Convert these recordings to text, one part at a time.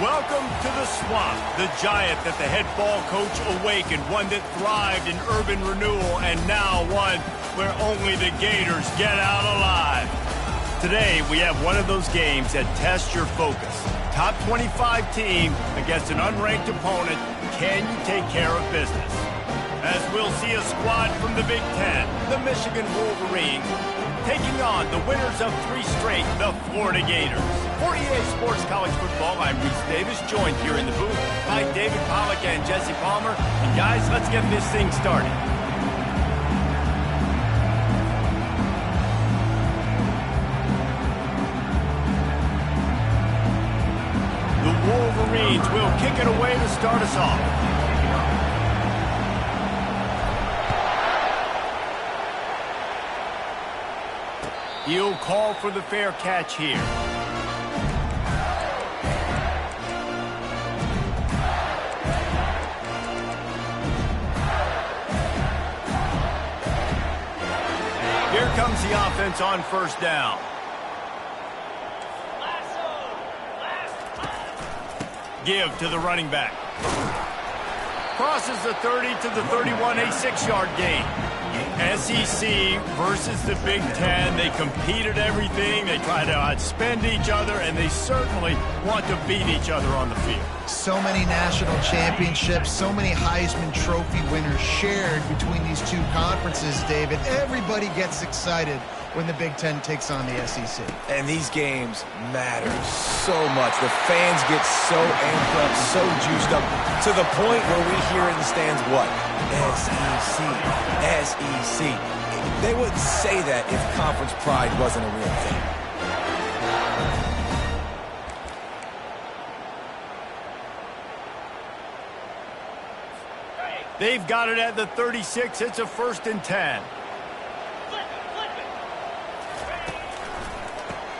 Welcome to the Swamp, the giant that the head ball coach awakened, one that thrived in urban renewal, and now one where only the Gators get out alive. Today, we have one of those games that tests your focus. Top 25 team against an unranked opponent. Can you take care of business? As we'll see a squad from the Big Ten, the Michigan Wolverines, taking on the winners of 3 straight, the Florida Gators. For EA Sports College Football, I'm Reese Davis, joined here in the booth by David Pollack and Jesse Palmer. And guys, let's get this thing started. The Wolverines will kick it away to start us off. He'll call for the fair catch here. Here comes the offense on first down. Give to the running back. Crosses the 30 to the 31, a 6-yard gain. SEC versus the Big Ten. They compete at everything. They try to outspend each other, and they certainly want to beat each other on the field. So many national championships, so many Heisman Trophy winners shared between these two conferences, David. Everybody gets excited when the Big Ten takes on the SEC. And these games matter so much. The fans get so amped up, so juiced up, to the point where we hear in the stands what? SEC, SEC. They wouldn't say that if conference pride wasn't a real thing. They've got it at the 36. It's a 1st and 10.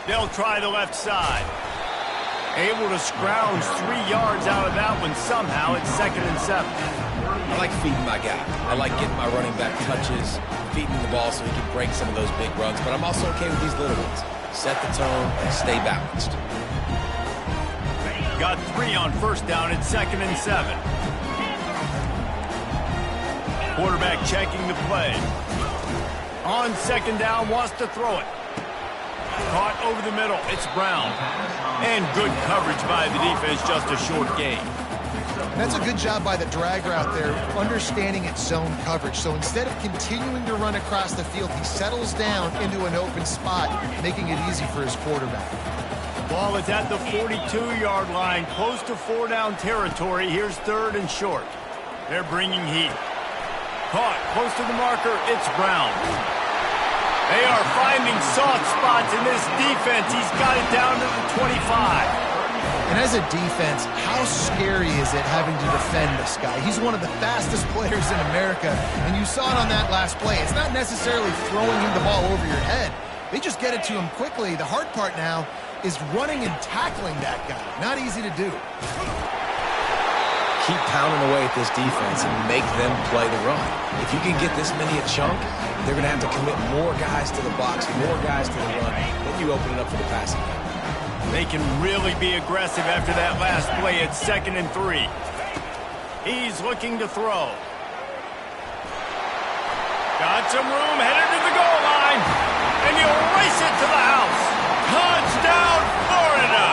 They'll try the left side. Able to scrounge 3 yards out of that one somehow. It's 2nd and 7. I like feeding my guy. I like getting my running back touches, feeding the ball so he can break some of those big runs. But I'm also okay with these little ones. Set the tone and stay balanced. Got 3 on first down. It's 2nd and 7. Quarterback checking the play. On 2nd down, wants to throw it. Caught over the middle. It's Brown. And good coverage by the defense, just a short gain. And that's a good job by the drag route there, understanding its zone coverage. So instead of continuing to run across the field, he settles down into an open spot, making it easy for his quarterback. Ball is at the 42-yard line, close to 4-down territory. Here's 3rd and short. They're bringing heat. Caught close to the marker. It's Brown. They are finding soft spots in this defense. He's got it down to the 25. And as a defense, how scary is it having to defend this guy? He's one of the fastest players in America, and you saw it on that last play. It's not necessarily throwing him the ball over your head. They just get it to him quickly. The hard part now is running and tackling that guy. Not easy to do. Keep pounding away at this defense and make them play the run. If you can get this many a chunk, they're going to have to commit more guys to the box, more guys to the run. Then you open it up for the passing game. They can really be aggressive after that last play. It's 2nd and 3. He's looking to throw. Got some room, headed to the goal line. And he'll race it to the house. Touchdown, Florida!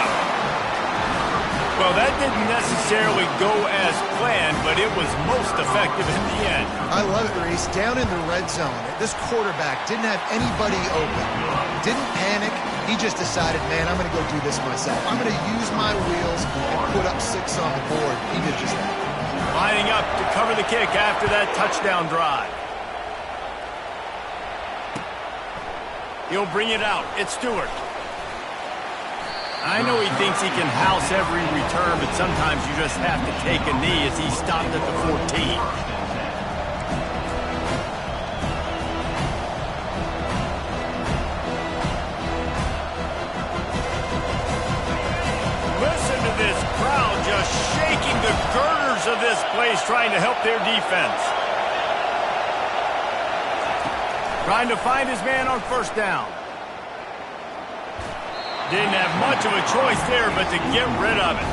Well, that didn't necessarily go as planned, but it was most effective in the end. I love it, Reese. Down in the red zone, this quarterback didn't have anybody open. Didn't panic. He just decided, man, I'm going to go do this myself. I'm going to use my wheels and put up 6 on the board. He did just that. Lining up to cover the kick after that touchdown drive. He'll bring it out. It's Stewart. I know he thinks he can house every return, but sometimes you just have to take a knee as he stopped at the 14. Listen to this crowd just shaking the girders of this place, trying to help their defense. Trying to find his man on first down. Didn't have much of a choice there, but to get rid of it.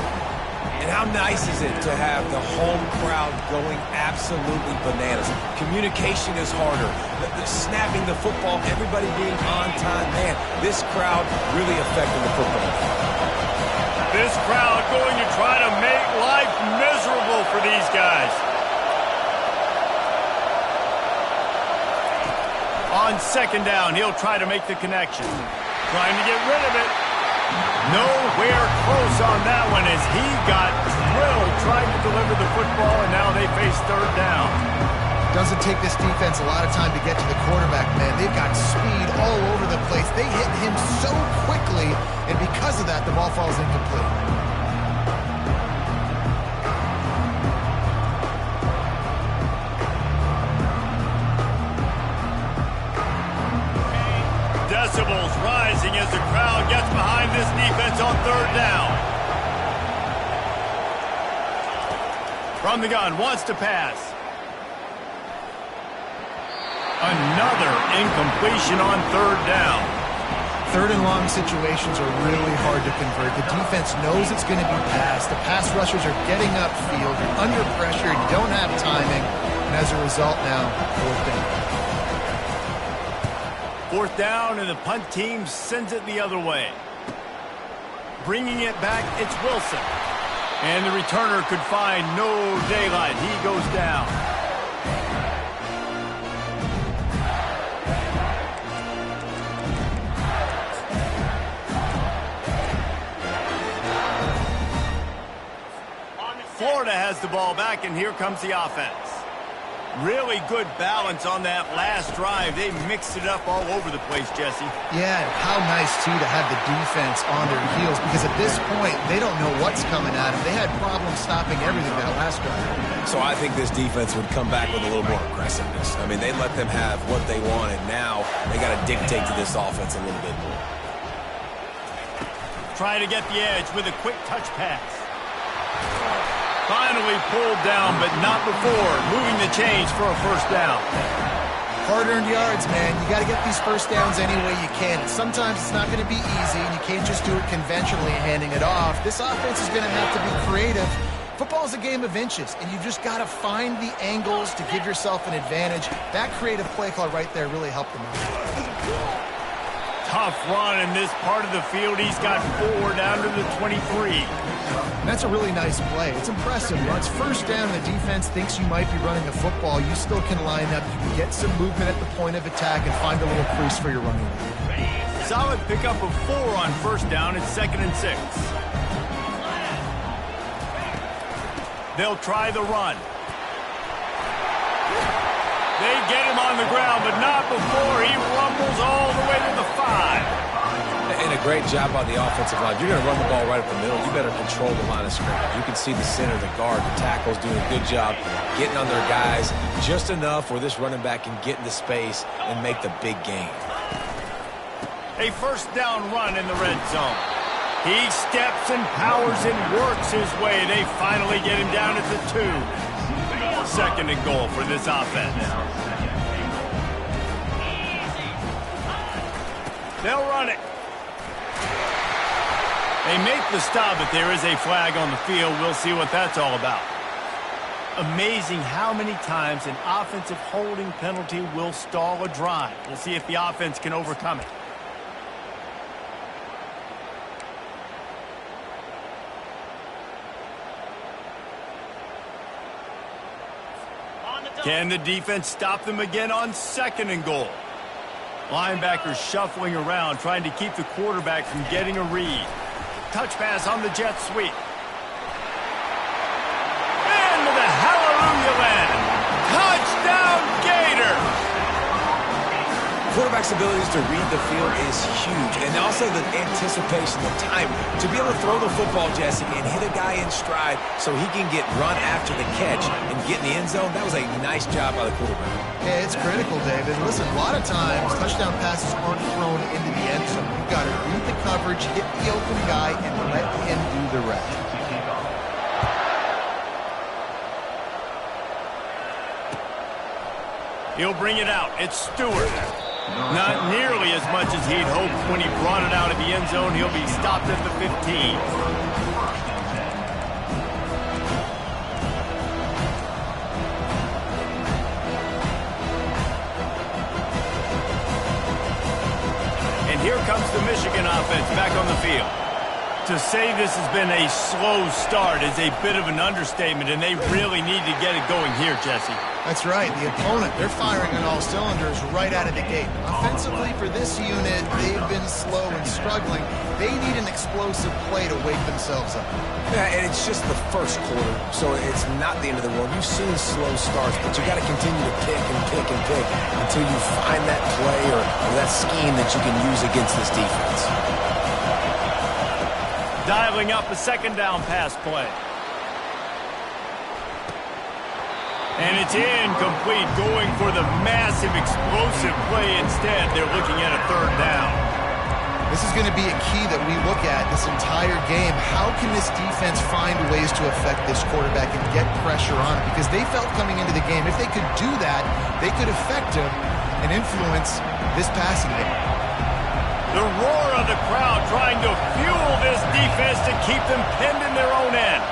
And how nice is it to have the home crowd going absolutely bananas? Communication is harder. The snapping the football, everybody being on time. Man, this crowd really affecting the football. This crowd going to try to make life miserable for these guys. On second down, he'll try to make the connection. Trying to get rid of it. Nowhere close on that one as he got drilled trying to deliver the football, and now they face third down. Doesn't take this defense a lot of time to get to the quarterback, man. They've got speed all over the place. They hit him so quickly, and because of that, the ball falls incomplete. Decibels rising as the crowd gets behind this defense on third down. From the gun, wants to pass. Another incompletion on third down. Third and long situations are really hard to convert. The defense knows it's going to be passed. The pass rushers are getting upfield. You're under pressure. You don't have timing. And as a result now, fourth down. Fourth down, and the punt team sends it the other way. Bringing it back, it's Wilson. And the returner could find no daylight. He goes down. Florida has the ball back, and here comes the offense. Really good balance on that last drive. They mixed it up all over the place, Jesse. Yeah, how nice, too, to have the defense on their heels, because at this point, they don't know what's coming at them. They had problems stopping everything that last drive. So I think this defense would come back with a little more aggressiveness. I mean, they let them have what they want, and now they got to dictate to this offense a little bit more. Trying to get the edge with a quick touch pass. Finally pulled down, but not before moving the chains for a first down. Hard-earned yards, man. You got to get these first downs any way you can. Sometimes it's not going to be easy, and you can't just do it conventionally handing it off. This offense is going to have to be creative. Football is a game of inches, and you've just got to find the angles to give yourself an advantage. That creative play call right there really helped them out. Tough run in this part of the field. He's got 4 down to the 23. And that's a really nice play. It's impressive. When it's first down and the defense thinks you might be running the football, you still can line up. You can get some movement at the point of attack and find a little crease for your running back. Solid pickup of 4 on first down. It's 2nd and 6. They'll try the run. They get him on the ground, but not before he rumbles all the way to the 5. And a great job by the offensive line. If you're going to run the ball right up the middle, you better control the line of scrimmage. You can see the center, the guard, the tackles doing a good job getting on their guys just enough where this running back can get into space and make the big gain. A first down run in the red zone. He steps and powers and works his way. They finally get him down at the 2. 2nd and goal for this offense. They'll run it. They make the stop, but there is a flag on the field. We'll see what that's all about. Amazing how many times an offensive holding penalty will stall a drive. We'll see if the offense can overcome it. Can the defense stop them again on 2nd and goal? Linebackers shuffling around, trying to keep the quarterback from getting a read. Touch pass on the jet sweep. Into the hallelujah land. Touchdown, Gators! Quarterback's abilities to read the field is huge, and also the anticipation, the time to be able to throw the football, Jesse, and hit a guy in stride so he can get run after the catch and get in the end zone. That was a nice job by the quarterback. Yeah, it's critical, David. Listen, a lot of times touchdown passes aren't thrown into the end zone. You've got to read the coverage, hit the open guy, and let him do the rest. He'll bring it out. It's Stewart. Not nearly as much as he'd hoped when he brought it out of the end zone. He'll be stopped at the 15. here comes the Michigan offense back on the field. To say this has been a slow start is a bit of an understatement, and they really need to get it going here, Jesse. That's right. The opponent, they're firing on all cylinders right out of the gate. Offensively, for this unit, they've been slow and struggling. They need an explosive play to wake themselves up. Yeah, and it's just the first quarter, so it's not the end of the world. You've seen slow starts, but you got to continue to pick and pick and pick until you find that play or that scheme that you can use against this defense. Dialing up a second down pass play. And it's incomplete, going for the massive explosive play instead. They're looking at a third down. This is going to be a key that we look at this entire game. How can this defense find ways to affect this quarterback and get pressure on him? Because they felt coming into the game, if they could do that, they could affect him and influence this passing game. The roar of the crowd trying to fuel this defense to keep them pinned in their own end.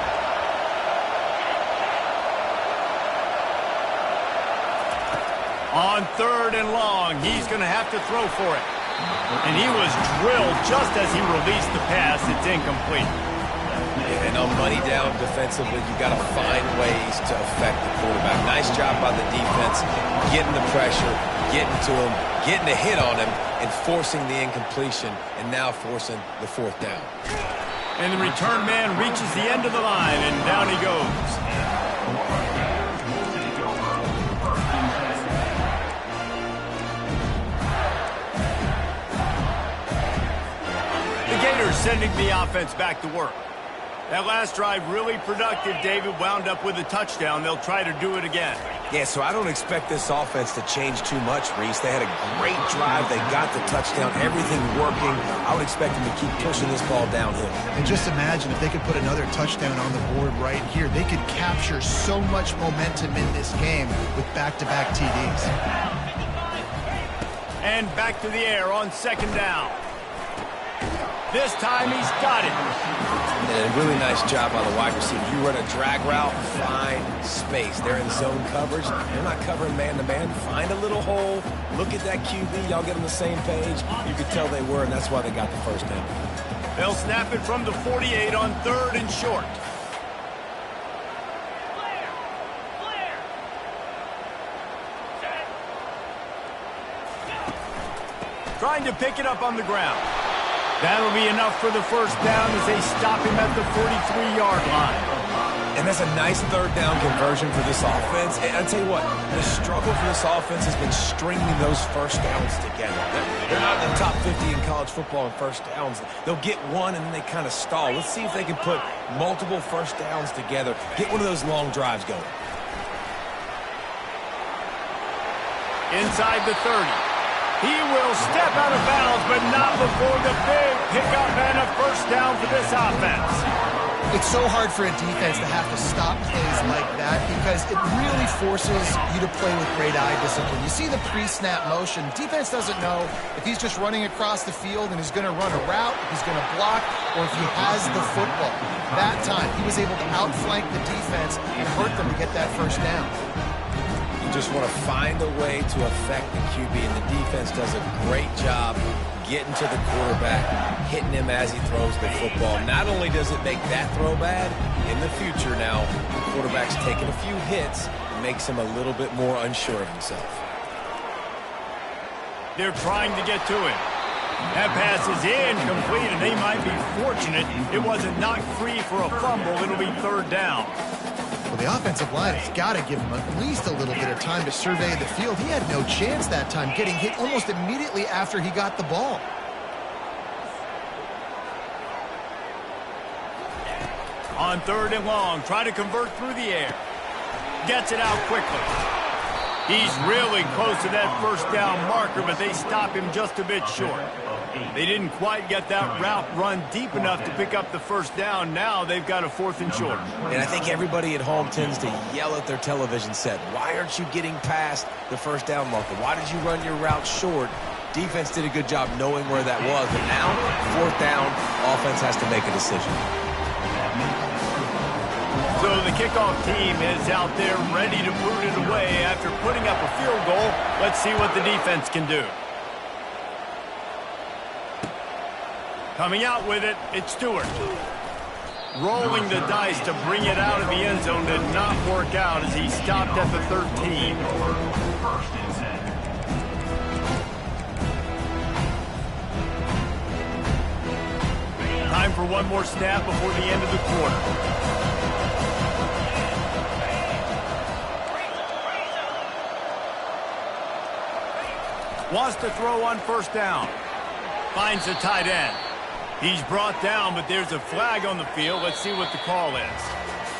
On third and long, he's going to have to throw for it. And he was drilled just as he released the pass. It's incomplete. And on money down defensively, you got to find ways to affect the quarterback. Nice job by the defense, getting the pressure, getting to him, getting a hit on him, and forcing the incompletion, and now forcing the fourth down. And the return man reaches the end of the line, and down he goes. The Gators sending the offense back to work. That last drive really productive, David, wound up with a touchdown. They'll try to do it again. Yeah, so I don't expect this offense to change too much, Reese. They had a great drive. They got the touchdown, everything working. I would expect them to keep pushing this ball downhill. And just imagine if they could put another touchdown on the board right here. They could capture so much momentum in this game with back-to-back TDs. And back to the air on second down. This time he's got it. And a really nice job by the wide receiver. You run a drag route, find space. They're in zone coverage. They're not covering man-to-man. Find a little hole. Look at that QB. Y'all get on the same page. You could tell they were, and that's why they got the first down. They'll snap it from the 48 on third and short. Trying to pick it up on the ground. That'll be enough for the first down as they stop him at the 43-yard line. And that's a nice third down conversion for this offense. And I'll tell you what, the struggle for this offense has been stringing those first downs together. They're not in the top 50 in college football in first downs. They'll get one and then they kind of stall. Let's see if they can put multiple first downs together. Get one of those long drives going. Inside the 30. He will step out of bounds, but not before the big pickup and a first down for this offense. It's so hard for a defense to have to stop plays like that because it really forces you to play with great eye discipline. You see the pre-snap motion. Defense doesn't know if he's just running across the field and he's going to run a route, if he's going to block, or if he has the football. That time, he was able to outflank the defense and hurt them to get that first down. You just want to find a way to affect the QB, and the defense does a great job getting to the quarterback, hitting him as he throws the football. Not only does it make that throw bad, in the future now, the quarterback's taking a few hits, and makes him a little bit more unsure of himself. They're trying to get to him. That pass is incomplete, and they might be fortunate it wasn't knocked free for a fumble. It'll be third down. Well, the offensive line has got to give him at least a little bit of time to survey the field. He had no chance that time, getting hit almost immediately after he got the ball. On third and long, try to convert through the air. Gets it out quickly. He's really close to that first down marker, but they stop him just a bit short. They didn't quite get that route run deep enough to pick up the first down. Now they've got a fourth and short. And I think everybody at home tends to yell at their television set. Why aren't you getting past the first down marker? Why did you run your route short? Defense did a good job knowing where that was. But now, fourth down, offense has to make a decision. So the kickoff team is out there ready to boot it away after putting up a field goal. Let's see what the defense can do. Coming out with it, it's Stewart. Rolling the dice to bring it out of the end zone did not work out as he stopped at the 13. Time for one more snap before the end of the quarter. Wants to throw on first down. Finds the tight end. He's brought down, but there's a flag on the field. Let's see what the call is.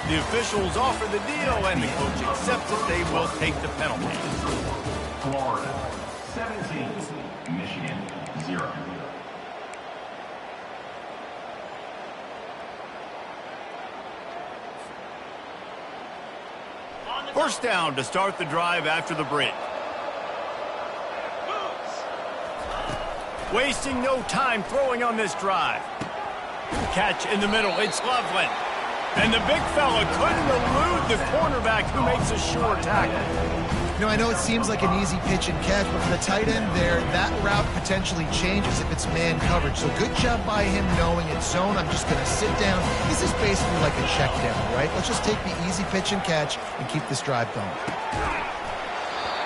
The officials offer the deal, and the coach accepts it. They will take the penalty. Florida, 17. Michigan, 0. First down to start the drive after the break. Wasting no time throwing on this drive. Catch in the middle. It's Loveland. And the big fella couldn't elude the cornerback who makes a sure tackle. You know, I know it seems like an easy pitch and catch, but for the tight end there, that route potentially changes if it's man coverage. So good job by him knowing it's zone. I'm just going to sit down. This is basically like a check down, right? Let's just take the easy pitch and catch and keep this drive going.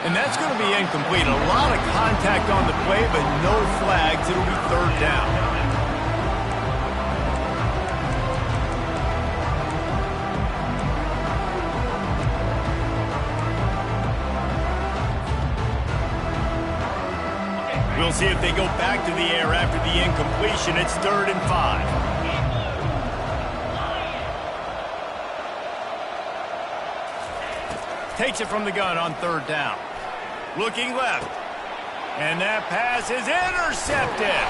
And that's going to be incomplete. A lot of contact on the play, but no flags. It'll be third down. We'll see if they go back to the air after the incompletion. It's 3rd and 5. Takes it from the gun on 3rd down. Looking left. And that pass is intercepted.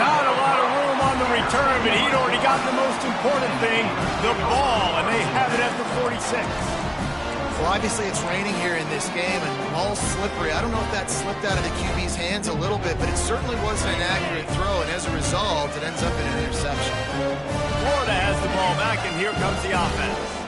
Not a lot of room on the return, but he'd already got the most important thing, the ball, and they have it at the 46. Well, obviously it's raining here in this game, and the ball's slippery. I don't know if that slipped out of the QB's hands a little bit, but it certainly wasn't an accurate throw, and as a result, it ends up in an interception. Florida has the ball back, and here comes the offense.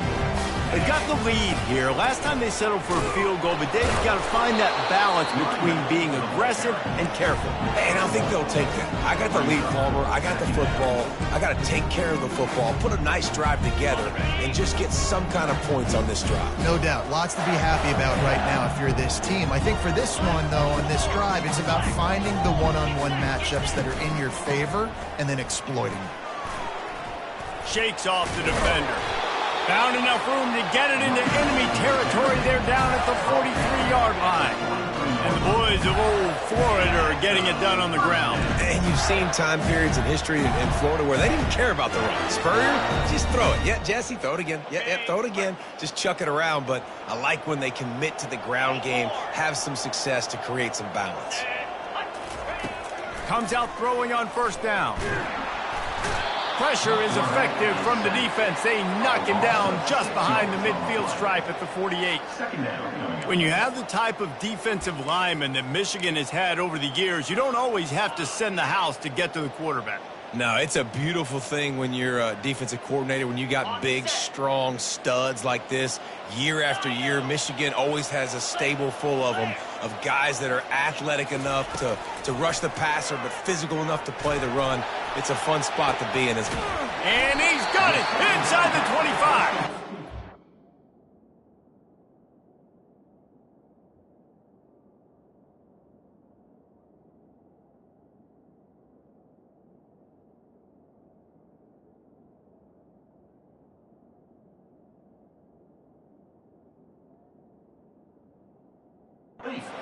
They've got the lead here. Last time they settled for a field goal, but they've got to find that balance between being aggressive and careful. And I think they'll take that. I got the lead, Palmer. I got the football. I got to take care of the football, put a nice drive together, and just get some kind of points on this drive. No doubt. Lots to be happy about right now if you're this team. I think for this one, though, on this drive, it's about finding the one-on-one matchups that are in your favor and then exploiting them. Shakes off the defender. Found enough room to get it into enemy territory. They're down at the 43-yard line. And the boys of old Florida are getting it done on the ground. And you've seen time periods in history in Florida where they didn't care about the run. Spurrier, just throw it. Yeah, Jesse, throw it again. Yeah, throw it again. Just chuck it around. But I like when they commit to the ground game, have some success to create some balance. Comes out throwing on first down. Pressure is effective from the defense. They knock him down just behind the midfield stripe at the 48. When you have the type of defensive lineman that Michigan has had over the years, you don't always have to send the house to get to the quarterback. No, it's a beautiful thing when you're a defensive coordinator, when you got big, strong studs like this. Year after year, Michigan always has a stable full of them, of guys that are athletic enough to rush the passer, but physical enough to play the run. It's a fun spot to be in, isn't it? And he's got it inside the 25.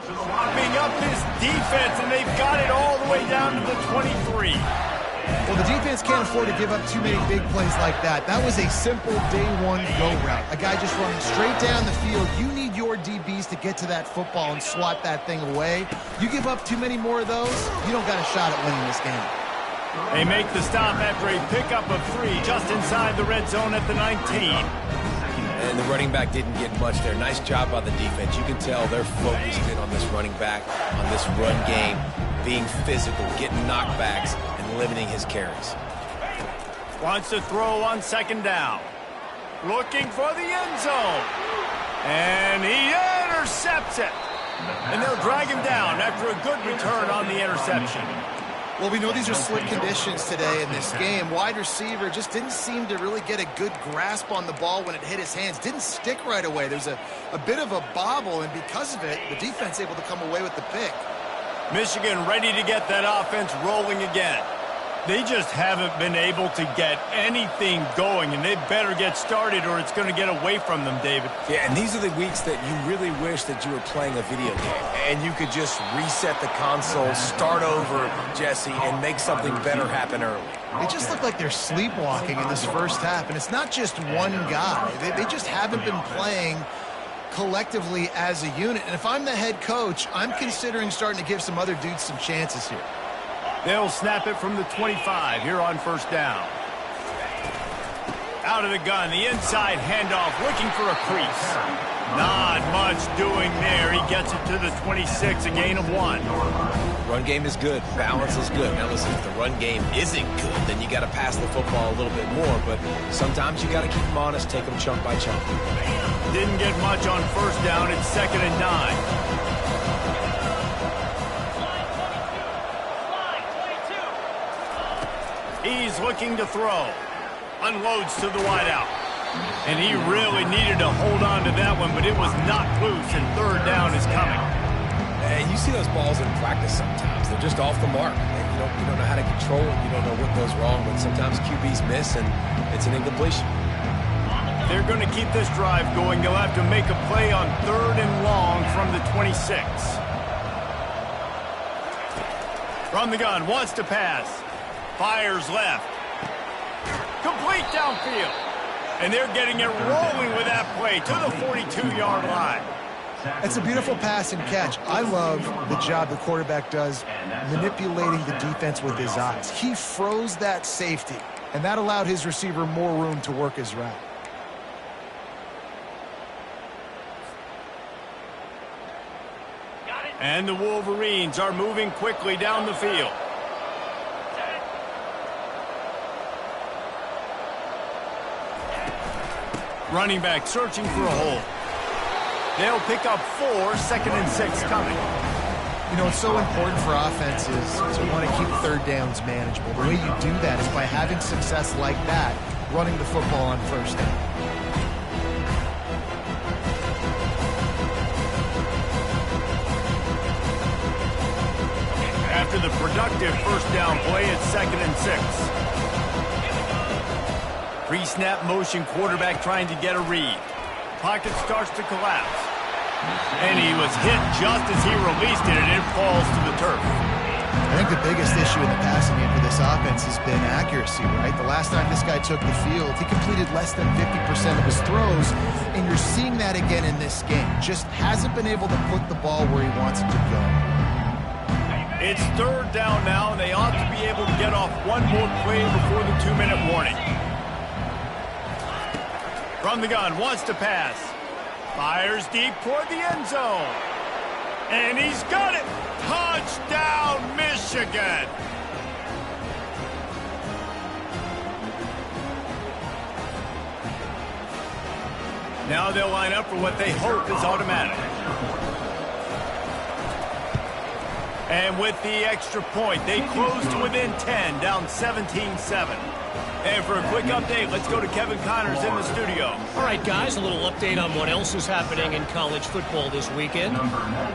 Swapping up this defense, and they've got it all the way down to the 23. Well, the defense can't afford to give up too many big plays like that. That was a simple day one go route. A guy just running straight down the field. You need your DBs to get to that football and swat that thing away. You give up too many more of those, you don't got a shot at winning this game. They make the stop after a pickup of 3 just inside the red zone at the 19. And the running back didn't get much there. Nice job by the defense. You can tell they're focused in on this running back, on this run game, being physical, getting knockbacks, and limiting his carries. Wants to throw on second down. Looking for the end zone. And he intercepts it. And they'll drag him down after a good return on the interception. Well, we know these are slick conditions today in this game. Wide receiver just didn't seem to really get a good grasp on the ball when it hit his hands. Didn't stick right away. There's a bit of a bobble, and because of it, the defense able to come away with the pick. Michigan ready to get that offense rolling again. They just haven't been able to get anything going, and they better get started or it's going to get away from them, David. Yeah, and these are the weeks that you really wish that you were playing a video game and you could just reset the console, start over, Jesse, and make something better happen early. They just look like they're sleepwalking in this first half, and it's not just one guy. They just haven't been playing collectively as a unit. And if I'm the head coach, I'm considering starting to give some other dudes some chances here. They'll snap it from the 25 here on first down. Out of the gun, the inside handoff, looking for a crease. Not much doing there. He gets it to the 26, a gain of 1. Run game is good. Balance is good. Now listen, if the run game isn't good, then you got to pass the football a little bit more. But sometimes you got to keep them honest, take them chunk by chunk. Didn't get much on first down. It's 2nd and 9. He's looking to throw. Unloads to the wideout. And he really needed to hold on to that one, but it was knocked loose, and 3rd down is coming. And you see those balls in practice sometimes. They're just off the mark. You don't know how to control it. You don't know what goes wrong, but sometimes QBs miss, and it's an incompletion. They're going to keep this drive going. They'll have to make a play on 3rd and long from the 26. From the gun, wants to pass. Fires left. Complete downfield. And they're getting it rolling with that play to the 42-yard line. It's a beautiful pass and catch. I love the job the quarterback does manipulating the defense with his eyes. He froze that safety, and that allowed his receiver more room to work his route. And the Wolverines are moving quickly down the field. Running back searching for a hole. They'll pick up 4, 2nd and 6 coming. You know, it's so important for offenses to want to keep 3rd downs manageable. The way you do that is by having success like that, running the football on 1st down. After the productive 1st down play, it's 2nd and 6. Pre-snap motion, quarterback trying to get a read. Pocket starts to collapse. And he was hit just as he released it, and it falls to the turf. I think the biggest issue in the passing game for this offense has been accuracy, right? The last time this guy took the field, he completed less than 50% of his throws, and you're seeing that again in this game. Just hasn't been able to put the ball where he wants it to go. It's 3rd down now, and they ought to be able to get off one more play before the 2-minute warning. From the gun, wants to pass. Fires deep toward the end zone. And he's got it. Touchdown, Michigan. Now they'll line up for what they hope is automatic. And with the extra point, they close to within 10, down 17-7. And for a quick update, let's go to Kevin Connors in the studio. All right, guys, a little update on what else is happening in college football this weekend.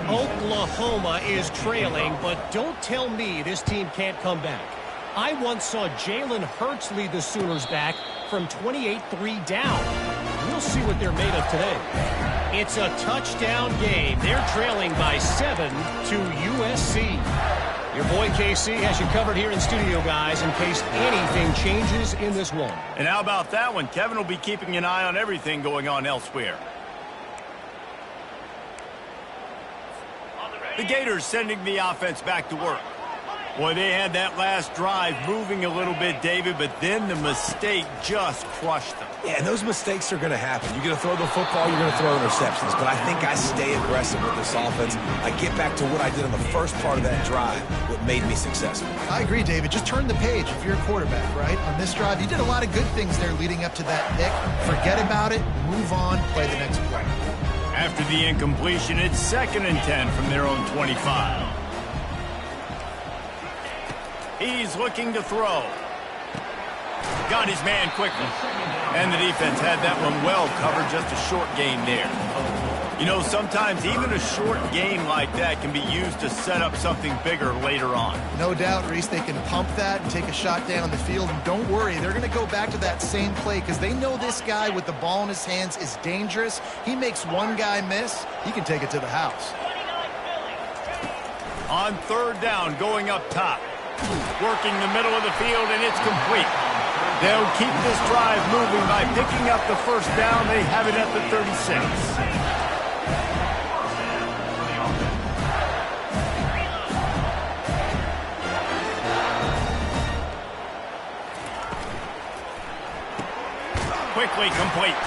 Oklahoma is trailing, but don't tell me this team can't come back. I once saw Jalen Hurts lead the Sooners back from 28-3 down. We'll see what they're made of today. It's a touchdown game. They're trailing by 7 to USC. Your boy KC has you covered here in studio, guys, in case anything changes in this one. And how about that one? Kevin will be keeping an eye on everything going on elsewhere. The Gators sending the offense back to work. Boy, they had that last drive moving a little bit, David, but then the mistake just crushed them. Yeah, and those mistakes are going to happen. You're going to throw the football, you're going to throw interceptions. But I think I stay aggressive with this offense. I get back to what I did in the first part of that drive, what made me successful. I agree, David. Just turn the page if you're a quarterback, right? On this drive, you did a lot of good things there leading up to that pick. Forget about it, move on, play the next play. After the incompletion, it's 2nd and 10 from their own 25. He's looking to throw. Got his man quickly. And the defense had that one well covered, just a short gain there. You know, sometimes even a short gain like that can be used to set up something bigger later on. No doubt, Reese, they can pump that and take a shot down the field. And don't worry, they're going to go back to that same play because they know this guy with the ball in his hands is dangerous. He makes one guy miss, he can take it to the house. On third down, going up top. Working the middle of the field, and it's complete. They'll keep this drive moving by picking up the first down. They have it at the 36. Quickly complete.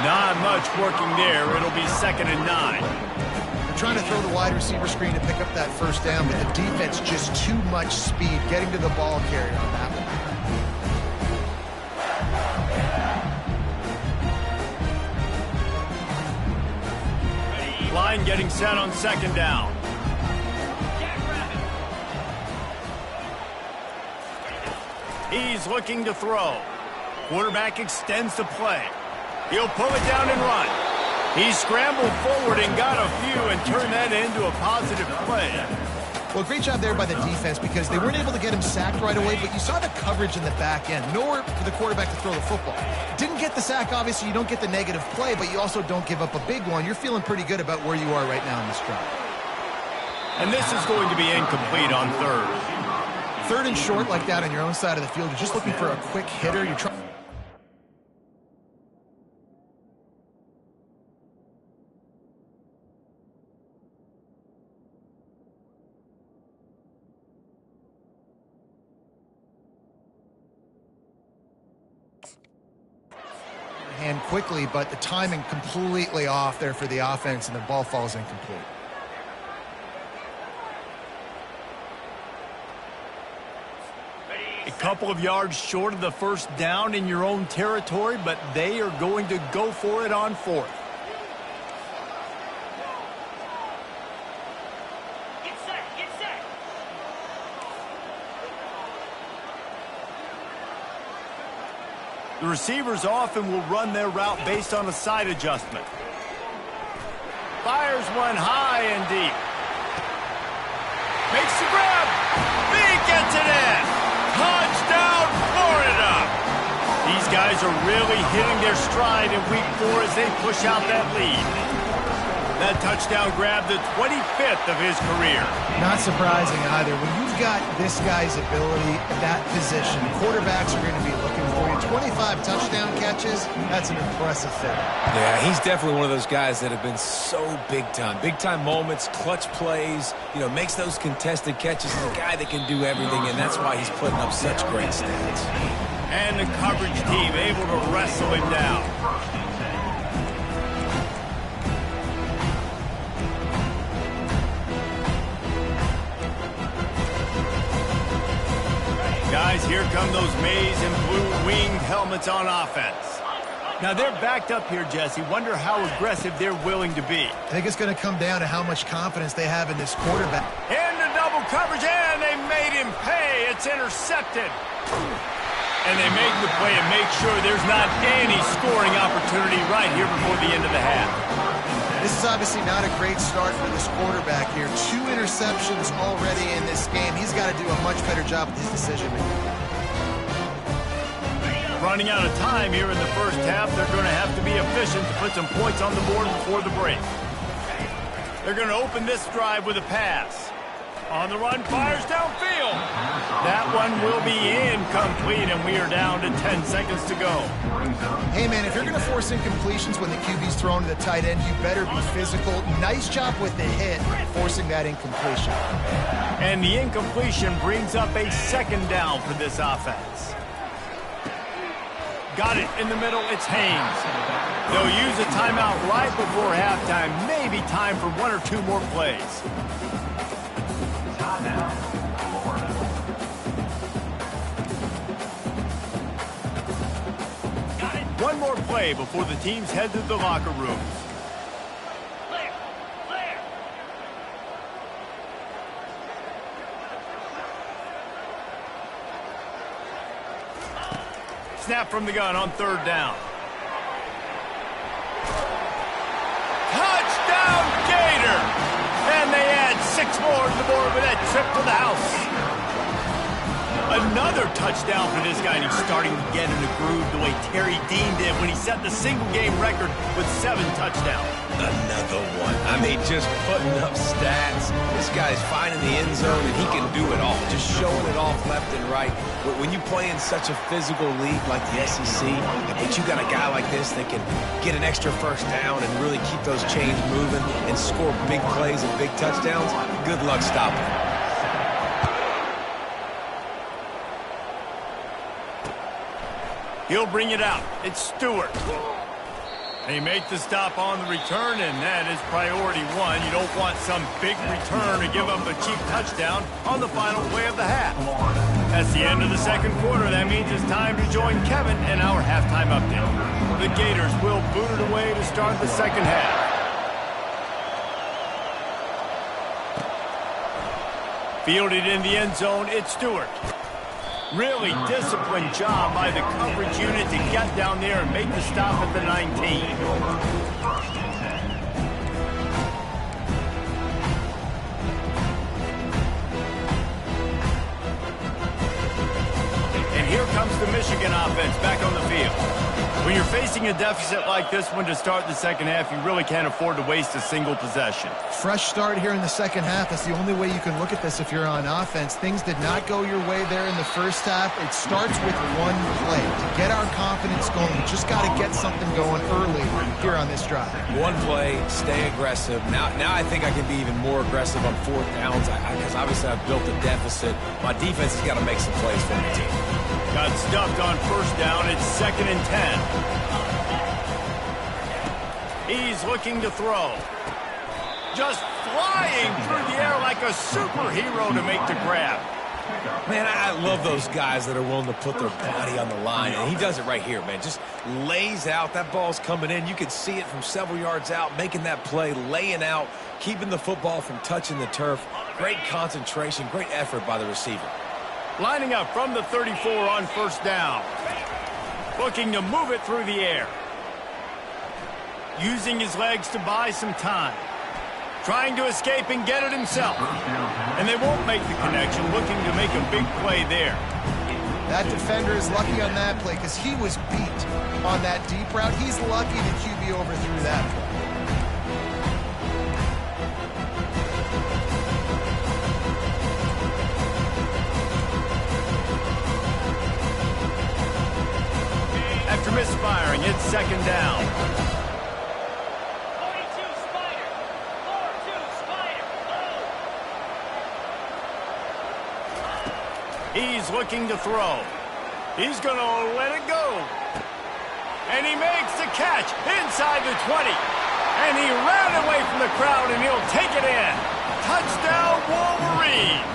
Not much working there. It'll be 2nd and 9. They're trying to throw the wide receiver screen to pick up that first down, but the defense just too much speed getting to the ball carrier on that one. Line getting set on 2nd down. He's looking to throw. Quarterback extends the play. He'll pull it down and run. He scrambled forward and got a few and turned that into a positive play. Well, great job there by the defense because they weren't able to get him sacked right away, but you saw the coverage in the back end. Nowhere for the quarterback to throw the football. Didn't get the sack, obviously. You don't get the negative play, but you also don't give up a big one. You're feeling pretty good about where you are right now in this drive. And this is going to be incomplete on third. Third and short like that on your own side of the field. You're just looking for a quick hitter. You're trying. Hand quickly, but the timing completely off there for the offense, and the ball falls incomplete. A couple of yards short of the first down in your own territory, but they are going to go for it on 4th. The receivers often will run their route based on a side adjustment. Fires one high and deep. Makes the grab. He gets it in. Touchdown, Florida. These guys are really hitting their stride in week 4 as they push out that lead. That touchdown grabbed the 25th of his career. Not surprising either. When you've got this guy's ability at that position, quarterbacks are going to be looking for you. 25 touchdown catches, that's an impressive thing. Yeah, he's definitely one of those guys that have been so big time. Big time moments, clutch plays, you know, makes those contested catches. He's a guy that can do everything, and that's why he's putting up such great stats. And the coverage team able to wrestle him down. Guys, here come those maize and blue winged helmets on offense. Now they're backed up here, Jesse. Wonder how aggressive they're willing to be. I think it's going to come down to how much confidence they have in this quarterback. Into double coverage, and they made him pay. It's intercepted. And they make the play and make sure there's not any scoring opportunity right here before the end of the half. This is obviously not a great start for this quarterback here. 2 interceptions already in this game. He's got to do a much better job with his decision-making. Running out of time here in the first half, they're going to have to be efficient to put some points on the board before the break. They're going to open this drive with a pass. On the run, fires downfield. That one will be incomplete, and we are down to 10 seconds to go. Hey, man, if you're going to force incompletions when the QB's thrown to the tight end, you better be physical. Nice job with the hit, forcing that incompletion. And the incompletion brings up a 2nd down for this offense. Got it in the middle. It's Haynes. They'll use a timeout right before halftime. Maybe time for 1 or 2 more plays. One more play before the teams head to the locker rooms. Snap from the gun on 3rd down. Touchdown, Gator! And they add 6 more to the board with that trip to the house. Another touchdown for this guy, and he's starting to get in the groove the way Terry Dean did when he set the single-game record with 7 touchdowns. Another one. I mean, just putting up stats. This guy's finding the end zone, and he can do it all. Just showing it off left and right. When you play in such a physical league like the SEC, but you got a guy like this that can get an extra 1st down and really keep those chains moving and score big plays and big touchdowns, good luck stopping him. He'll bring it out. It's Stewart. They make the stop on the return, and that is priority 1. You don't want some big return to give up a cheap touchdown on the final play of the half. That's the end of the 2nd quarter. That means it's time to join Kevin in our halftime update. The Gators will boot it away to start the 2nd half. Fielded in the end zone, it's Stewart. Really disciplined job by the coverage unit to get down there and make the stop at the 19. And here comes the Michigan offense back on the field. When you're facing a deficit like this one to start the 2nd half, you really can't afford to waste a single possession. Fresh start here in the 2nd half. That's the only way you can look at this if you're on offense. Things did not go your way there in the 1st half. It starts with 1 play. To get our confidence going, we just got to get something going early here on this drive. 1 play, stay aggressive. Now I think I can be even more aggressive on 4th downs because obviously I've built a deficit. My defense has got to make some plays for the team. Got stuffed on 1st down. It's 2nd and 10. He's looking to throw. Just flying through the air like a superhero to make the grab. Man, I love those guys that are willing to put their body on the line, and he does it right here, man. Just lays out. That ball's coming in. You can see it from several yards out, making that play, laying out, keeping the football from touching the turf. Great concentration, great effort by the receiver. Lining up from the 34 on 1st down. Looking to move it through the air. Using his legs to buy some time. Trying to escape and get it himself. And they won't make the connection, looking to make a big play there. That defender is lucky on that play because he was beat on that deep route. He's lucky the QB overthrew that play. After misfiring, it's 2nd down. He's looking to throw. He's going to let it go. And he makes the catch inside the 20. And he ran away from the crowd, and he'll take it in. Touchdown, Wolverines.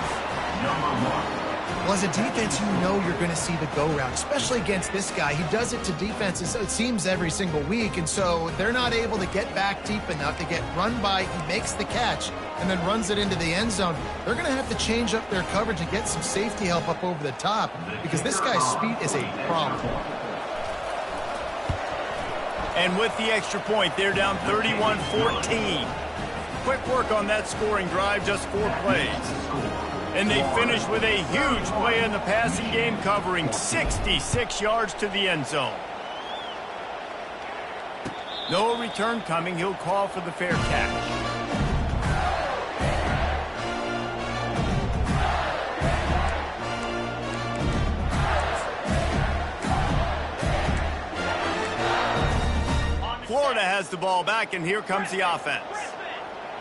Well, as a defense, you know you're going to see the go route, especially against this guy. He does it to defenses, it seems, every single week, and so they're not able to get back deep enough to get run by. He makes the catch and then runs it into the end zone. They're going to have to change up their coverage and get some safety help up over the top because this guy's speed is a problem. And with the extra point, they're down 31-14. Quick work on that scoring drive, just 4 plays. And they finish with a huge play in the passing game, covering 66 yards to the end zone. No return coming. He'll call for the fair catch. Florida has the ball back, and here comes the offense.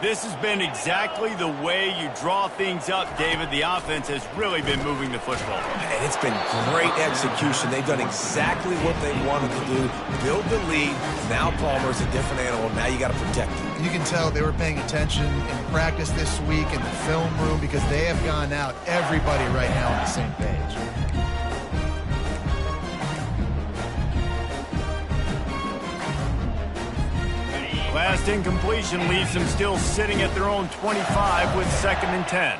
This has been exactly the way you draw things up, David. The offense has really been moving the football. And it's been great execution. They've done exactly what they wanted to do. Build the lead. Now Palmer's a different animal. Now you got to protect him. You can tell they were paying attention in practice this week in the film room because they have gone out, everybody right now on the same page. Last incompletion leaves them still sitting at their own 25 with 2nd and 10.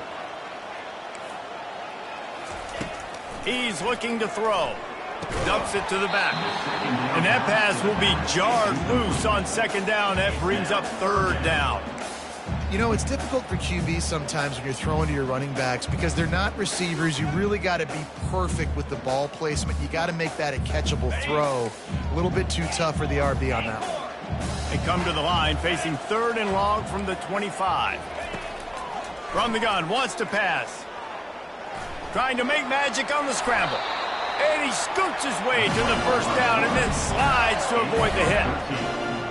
He's looking to throw. Dumps it to the back. And that pass will be jarred loose on second down. That brings up third down. You know, it's difficult for QBs sometimes when you're throwing to your running backs because they're not receivers. You really got to be perfect with the ball placement. You got to make that a catchable throw. A little bit too tough for the RB on that one. They come to the line facing third and long from the 25. From the gun, wants to pass. Trying to make magic on the scramble. And he scoots his way to the first down and then slides to avoid the hit.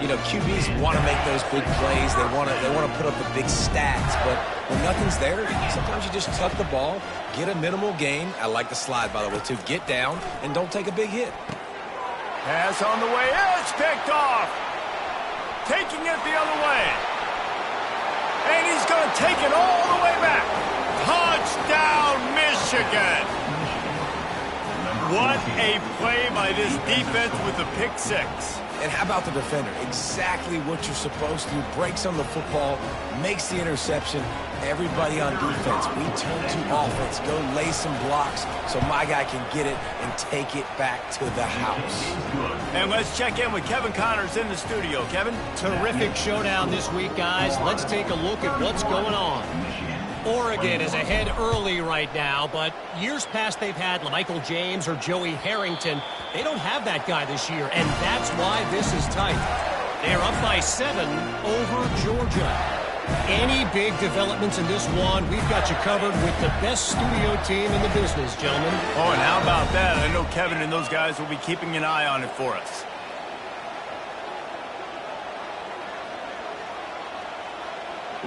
You know, QBs want to make those big plays. They want to put up the big stats. But when nothing's there, sometimes you just tuck the ball, get a minimal gain. I like the slide, by the way, too. Get down and don't take a big hit. Pass on the way. It's picked off. Taking it the other way. And he's going to take it all the way back. Touchdown, Michigan. What a play by this defense with a pick six. And how about the defender? Exactly what you're supposed to do. Breaks on the football, makes the interception. Everybody on defense, we turn to offense. Go lay some blocks so my guy can get it and take it back to the house. And let's check in with Kevin Connors in the studio. Kevin? Terrific showdown this week, guys. Let's take a look at what's going on. Oregon is ahead early right now, but years past they've had Michael James or Joey Harrington. They don't have that guy this year, and that's why this is tight. They're up by 7 over Georgia. Any big developments in this one, we've got you covered with the best studio team in the business, gentlemen. Oh, and how about that? I know Kevin and those guys will be keeping an eye on it for us.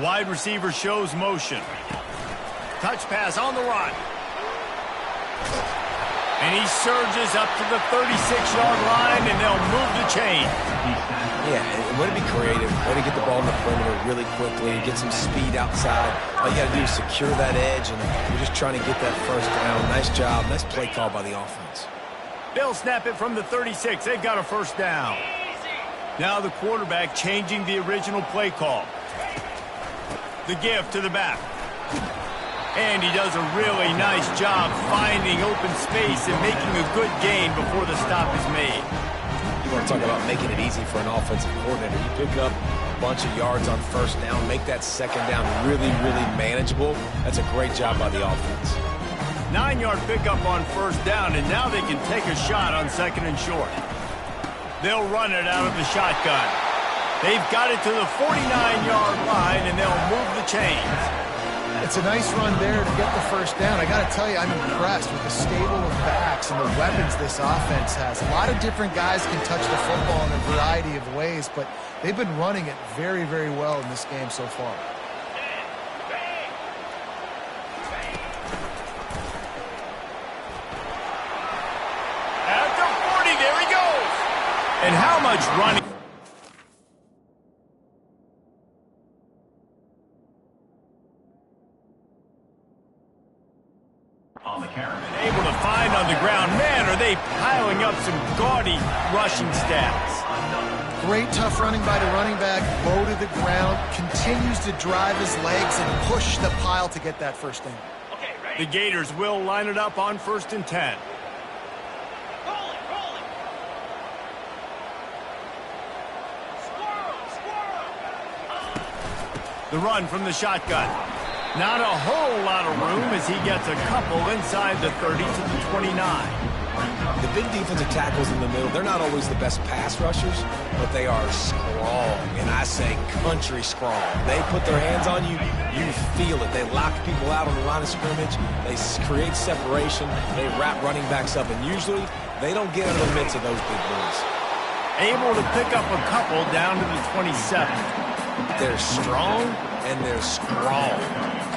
Wide receiver shows motion. Touch pass on the run. And he surges up to the 36-yard line, and they'll move the chain. Yeah, way to be creative. Way to get the ball in the perimeter really quickly, get some speed outside. All you got to do is secure that edge, and you're just trying to get that first down. Nice job. Nice play call by the offense. They'll snap it from the 36. They've got a first down. Now the quarterback changing the original play call. The give to the back. And he does a really nice job finding open space and making a good gain before the stop is made. You want to talk about making it easy for an offensive coordinator. You pick up a bunch of yards on first down, make that second down really, really manageable. That's a great job by the offense. 9-yard pickup on first down, and now they can take a shot on second and short. They'll run it out of the shotgun. They've got it to the 49-yard line, and they'll move the chains. It's a nice run there to get the first down. I got to tell you, I'm impressed with the stable of backs and the weapons this offense has. A lot of different guys can touch the football in a variety of ways, but they've been running it very, very well in this game so far. At the 40, there he goes. And how much running? On the carry. Able to find on the ground. Man, are they piling up some gaudy rushing stats. Great tough running by the running back, low to the ground, continues to drive his legs and push the pile to get that first down. The Gators will line it up on 1st and 10. The run from the shotgun. Not a whole lot of room as he gets a couple inside the 30 to the 29. The big defensive tackles in the middle, they're not always the best pass rushers, but they are strong, and I say country strong. They put their hands on you, you feel it. They lock people out on the line of scrimmage. They create separation. They wrap running backs up, and usually they don't get in the midst of those big boys. Able to pick up a couple down to the 27. They're strong, and they're strong.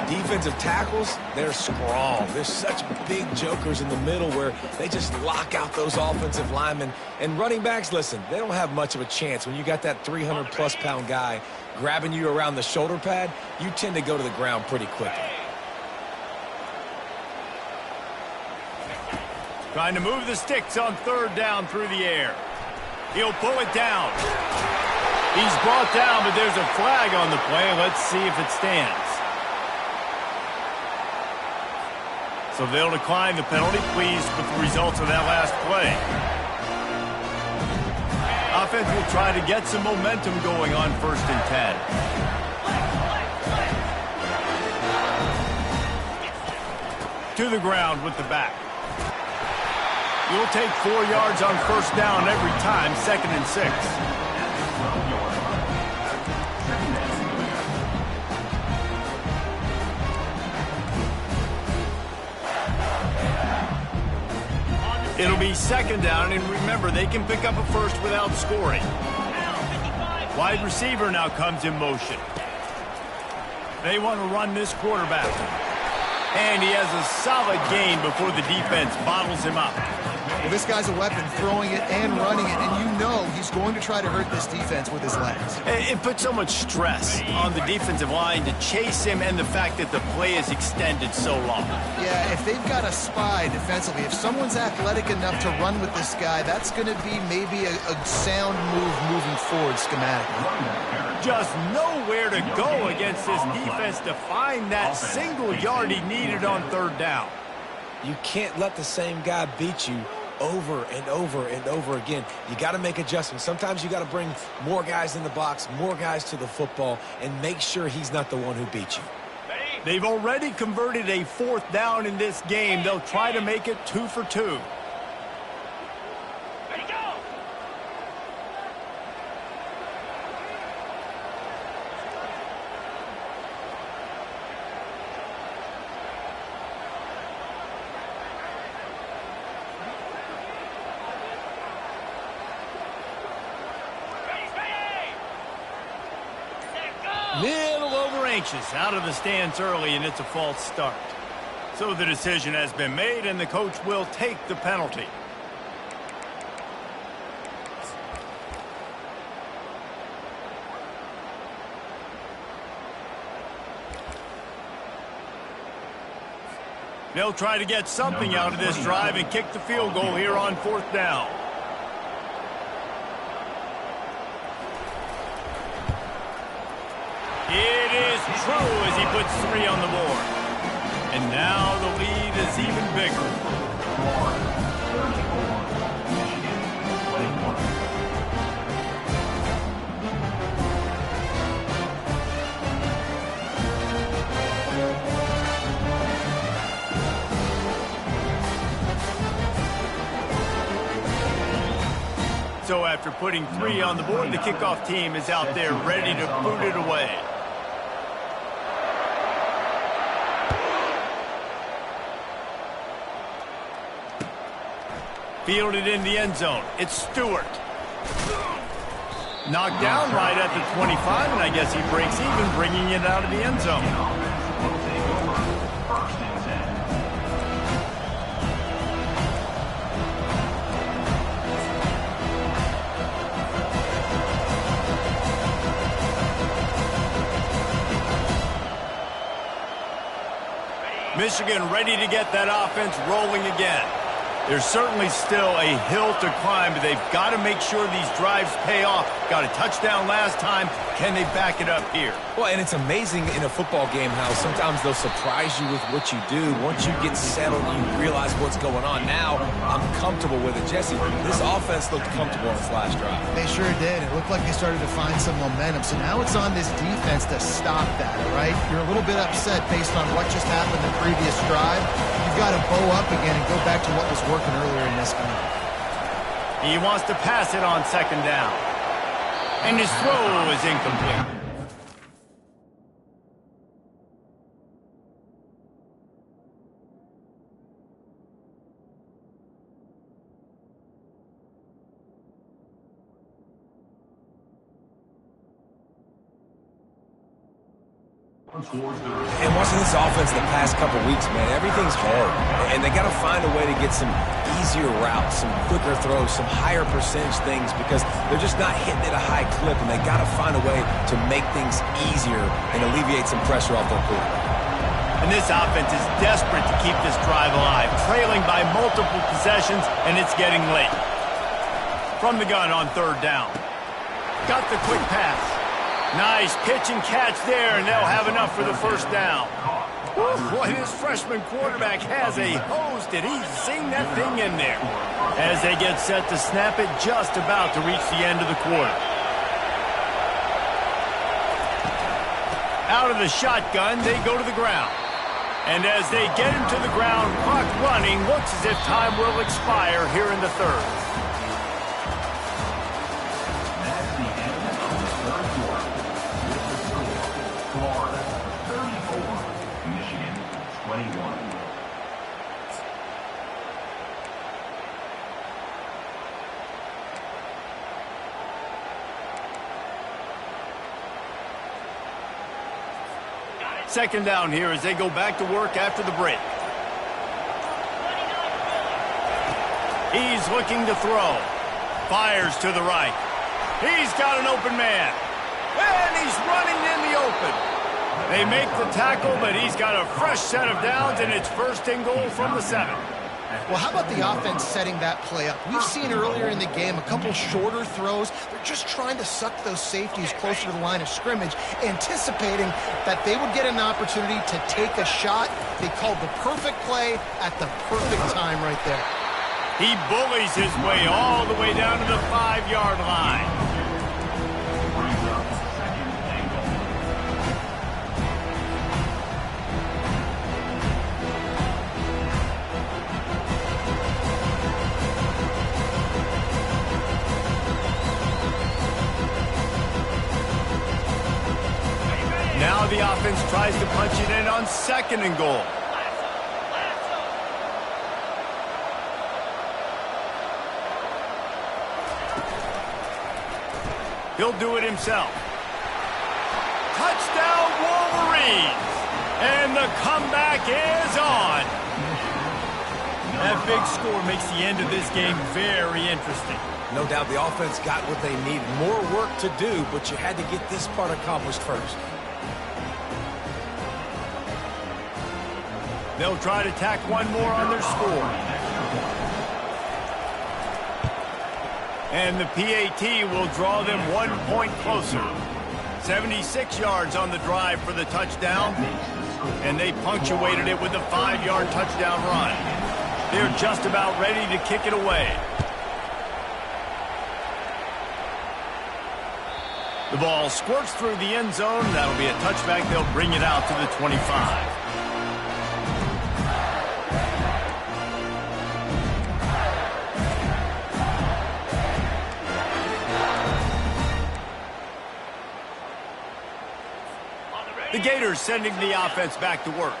Defensive tackles, they're strong. There's such big jokers in the middle where they just lock out those offensive linemen. And running backs, listen, they don't have much of a chance. When you got that 300-plus pound guy grabbing you around the shoulder pad, you tend to go to the ground pretty quickly. Trying to move the sticks on 3rd down through the air. He'll pull it down. He's brought down, but there's a flag on the play. Let's see if it stands. So they'll decline the penalty, pleased with the results of that last play. Offense will try to get some momentum going on 1st and 10. To the ground with the back. You'll take 4 yards on 1st down every time, 2nd and 6. It'll be 2nd down, and remember, they can pick up a first without scoring. Wide receiver now comes in motion. They want to run this quarterback. And he has a solid gain before the defense bottles him up. Well, this guy's a weapon, throwing it and running it, and you know he's going to try to hurt this defense with his legs. It puts so much stress on the defensive line to chase him, and the fact that the play is extended so long. Yeah, if they've got a spy defensively, if someone's athletic enough to run with this guy, that's going to be maybe a sound move moving forward schematically. Just nowhere to go against this defense to find that single yard he needed on 3rd down. You can't let the same guy beat you over and over and over again. You got to make adjustments. Sometimes you got to bring more guys in the box, more guys to the football, and make sure he's not the one who beat you. They've already converted a 4th down in this game. They'll try to make it 2 for 2. Little over anxious, out of the stands early, and it's a false start. So the decision has been made, and the coach will take the penalty. They'll try to get something out of this drive and kick the field goal here on 4th down. It is true as he puts 3 on the board. And now the lead is even bigger. So after putting 3 on the board, the kickoff team is out there ready to boot it away. Fielded in the end zone. It's Stewart. Knocked down right at the 25, and I guess he breaks even, bringing it out of the end zone. Michigan ready to get that offense rolling again. There's certainly still a hill to climb, but they've got to make sure these drives pay off. Got a touchdown last time. Can they back it up here? Well, and it's amazing in a football game how sometimes they'll surprise you with what you do. Once you get settled, you realize what's going on. Now, I'm comfortable with it. Jesse, this offense looked comfortable on its last drive. They sure did. It looked like they started to find some momentum. So now it's on this defense to stop that, all right? You're a little bit upset based on what just happened the previous drive. You've got to bow up again and go back to what was working earlier in this game. He wants to pass it on 2nd down. And his throw is incomplete. And watching this offense the past couple weeks, man, everything's hard. And they got to find a way to get some easier routes, some quicker throws, some higher percentage things because they're just not hitting at a high clip, and they got to find a way to make things easier and alleviate some pressure off their quarterback. And this offense is desperate to keep this drive alive, trailing by multiple possessions, and it's getting late. From the gun on 3rd down. Got the quick pass. Nice pitch and catch there, and they'll have enough for the 1st down. Boy, this freshman quarterback has a hose. Did he zing that thing in there? As they get set to snap it, just about to reach the end of the quarter. Out of the shotgun, they go to the ground. And as they get him to the ground, clock running, looks as if time will expire here in the third. That's the end of the third quarter. With the score, Florida 34, Michigan 21. Second down here as they go back to work after the break. He's looking to throw. Fires to the right. He's got an open man. And he's running in the open. They make the tackle, but he's got a fresh set of downs, and it's first and goal from the 7. Well, how about the offense setting that play up? We've seen earlier in the game a couple shorter throws. They're just trying to suck those safeties closer to the line of scrimmage, anticipating that they would get an opportunity to take a shot. They called the perfect play at the perfect time right there. He bullies his way all the way down to the 5-yard line. Brings up second and goal. Now the offense tries to punch it in on second and goal. He'll do it himself. Touchdown, Wolverines! And the comeback is on. That big score makes the end of this game very interesting. No doubt the offense got what they needed. More work to do, but you had to get this part accomplished first. They'll try to tack one more on their score. And the PAT will draw them 1 point closer. 76 yards on the drive for the touchdown. And they punctuated it with a 5-yard touchdown run. They're just about ready to kick it away. The ball squirts through the end zone. That'll be a touchback. They'll bring it out to the 25. The Gators sending the offense back to work.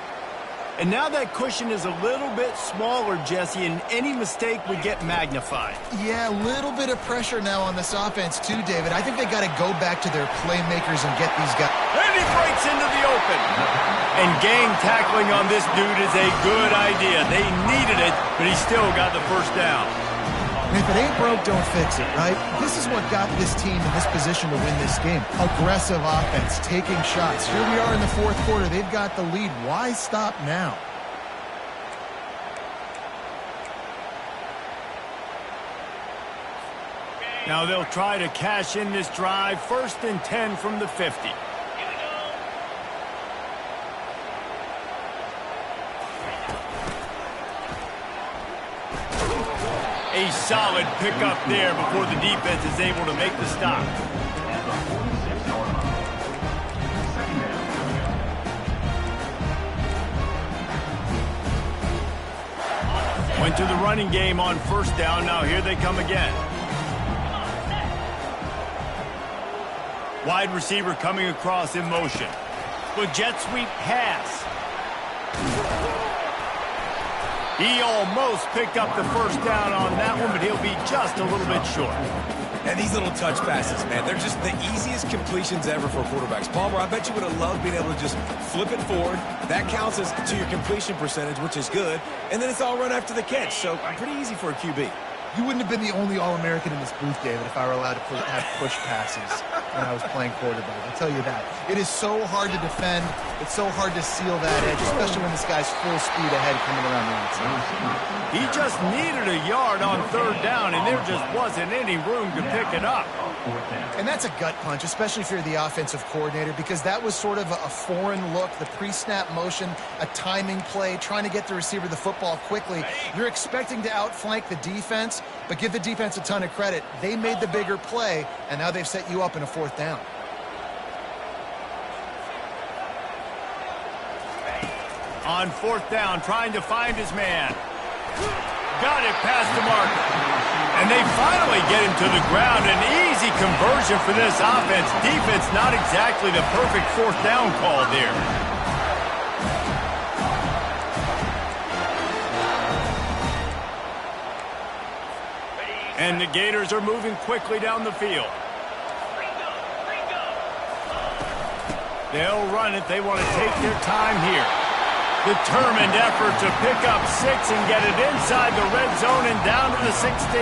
And now that cushion is a little bit smaller, Jesse, and any mistake would get magnified. Yeah, a little bit of pressure now on this offense too, David. I think they got to go back to their playmakers and get these guys. And he breaks into the open. And gang tackling on this dude is a good idea. They needed it, but he still got the first down. And if it ain't broke, don't fix it, right? This is what got this team in this position to win this game. Aggressive offense, taking shots. Here we are in the fourth quarter. They've got the lead. Why stop now? Now they'll try to cash in this drive. 1st and 10 from the 50. A solid pickup there before the defense is able to make the stop. Went to the running game on 1st down. Now here they come again. Wide receiver coming across in motion. With jet sweep pass. He almost picked up the first down on that one, but he'll be just a little bit short. And these little touch passes, man, they're just the easiest completions ever for quarterbacks. Palmer, I bet you would have loved being able to just flip it forward. That counts as to your completion percentage, which is good. And then it's all run after the catch, so pretty easy for a QB. You wouldn't have been the only All-American in this booth, David, if I were allowed to have push passes when I was playing quarterback. I'll tell you that. It is so hard to defend. It's so hard to seal that edge, especially when this guy's full speed ahead coming around the outside. He just needed a yard on 3rd down, and there just wasn't any room to pick it up. fourth down. And that's a gut punch, especially if you're the offensive coordinator, because that was sort of a foreign look, the pre-snap motion, a timing play, trying to get the receiver the football quickly. You're expecting to outflank the defense, but give the defense a ton of credit. They made the bigger play, and now they've set you up in a fourth down. On fourth down, trying to find his man. Got it past the marker. And they finally get him to the ground. An easy conversion for this offense. Defense not exactly the perfect fourth down call there. And the Gators are moving quickly down the field. They'll run it. They want to take their time here. Determined effort to pick up 6 and get it inside the red zone and down to the 16.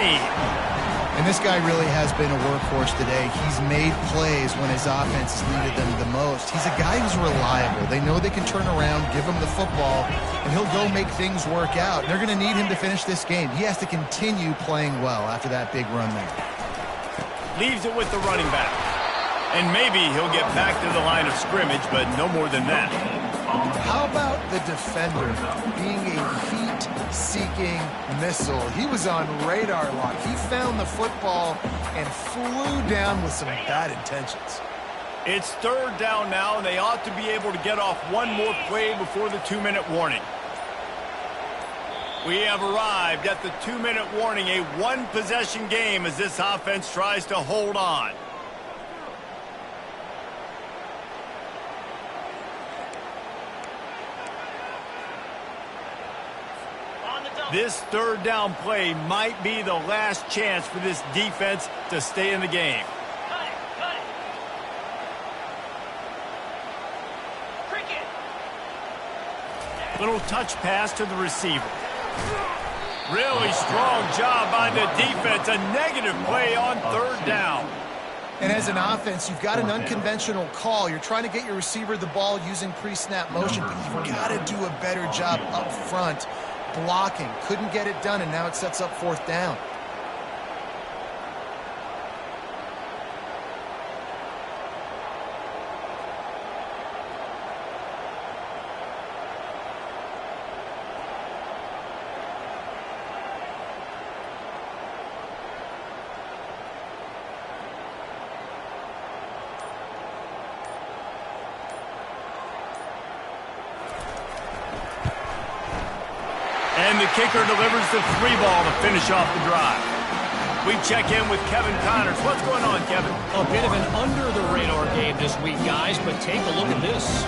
And this guy really has been a workhorse today. He's made plays when his offense has needed them the most. He's a guy who's reliable. They know they can turn around, give him the football, and he'll go make things work out. They're going to need him to finish this game. He has to continue playing well after that big run there. Leaves it with the running back. And maybe he'll get back to the line of scrimmage, but no more than that. How about the defender being a heat-seeking missile? He was on radar lock. He found the football and flew down with some bad intentions. It's third down now, and they ought to be able to get off one more play before the 2-minute warning. We have arrived at the 2-minute warning, a one-possession game as this offense tries to hold on. This third down play might be the last chance for this defense to stay in the game. Little touch pass to the receiver. Really strong job by the defense. A negative play on third down. And as an offense, you've got an unconventional call. You're trying to get your receiver the ball using pre-snap motion, but you've got to do a better job up front blocking. Couldn't get it done, and now it sets up fourth down. And the kicker delivers the 3-ball to finish off the drive. We check in with Kevin Connors. What's going on, Kevin? A bit of an under-the-radar game this week, guys, but take a look at this.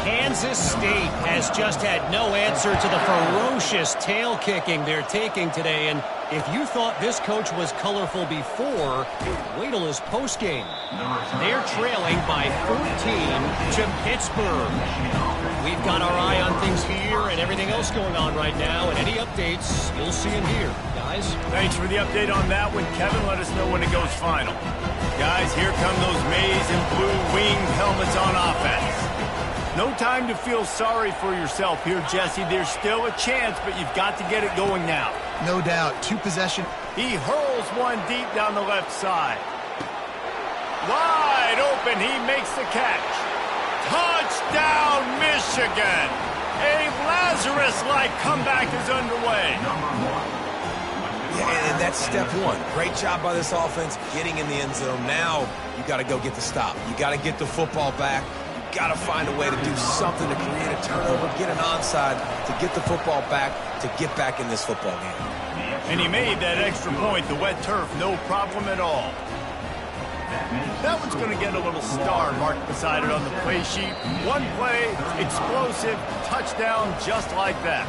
Kansas State has just had no answer to the ferocious tail kicking they're taking today. And if you thought this coach was colorful before, wait till his postgame. They're trailing by 14 to Pittsburgh. We've got our eye on things here and everything else going on right now. And any updates, you'll see in here, guys. Thanks for the update on that one, Kevin. Let us know when it goes final. Guys, here come those maize and blue wing helmets on offense. No time to feel sorry for yourself here, Jesse. There's still a chance, but you've got to get it going now. No doubt. 2 possession. He hurls one deep down the left side. Wide open. He makes the catch. Touchdown, Michigan. A Lazarus-like comeback is underway. Yeah, and that's step one. Great job by this offense getting in the end zone. Now you got to go get the stop. You got to get the football back. Got to find a way to do something to create a turnover, get an onside, to get the football back, to get back in this football game. And he made that extra point, the wet turf, no problem at all. That one's going to get a little star marked beside it on the play sheet. One play, explosive, touchdown, just like that.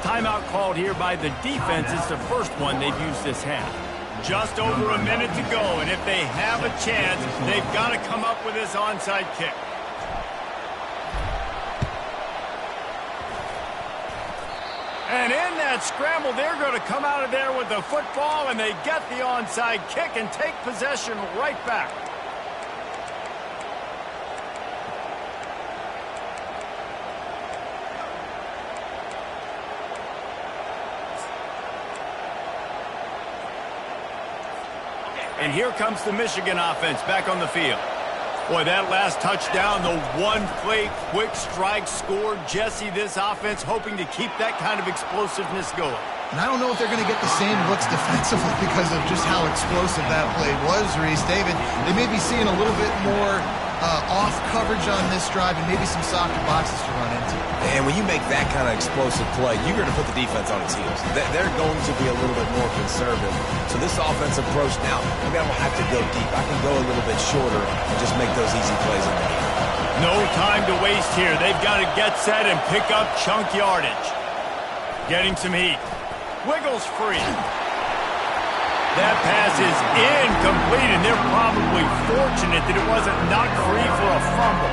Timeout called here by the defense. It's the first one they've used this half. Just over a minute to go, and if they have a chance, they've got to come up with this onside kick. And in that scramble, they're going to come out of there with the football, and they get the onside kick and take possession right back. And here comes the Michigan offense back on the field. Boy, that last touchdown, the one-play quick strike score. Jesse, this offense hoping to keep that kind of explosiveness going. And I don't know if they're going to get the same looks defensively because of just how explosive that play was, Reese. David, they may be seeing a little bit more off coverage on this drive and maybe some softer boxes to run into. And when you make that kind of explosive play, you're going to put the defense on its heels. They're going to be a little bit more conservative. So this offensive approach now, maybe I don't have to go deep. I can go a little bit shorter and just make those easy plays in the game. No time to waste here. They've got to get set and pick up chunk yardage. Getting some heat. Wiggles free. That pass is incomplete, and they're probably fortunate that it wasn't knocked free for a fumble.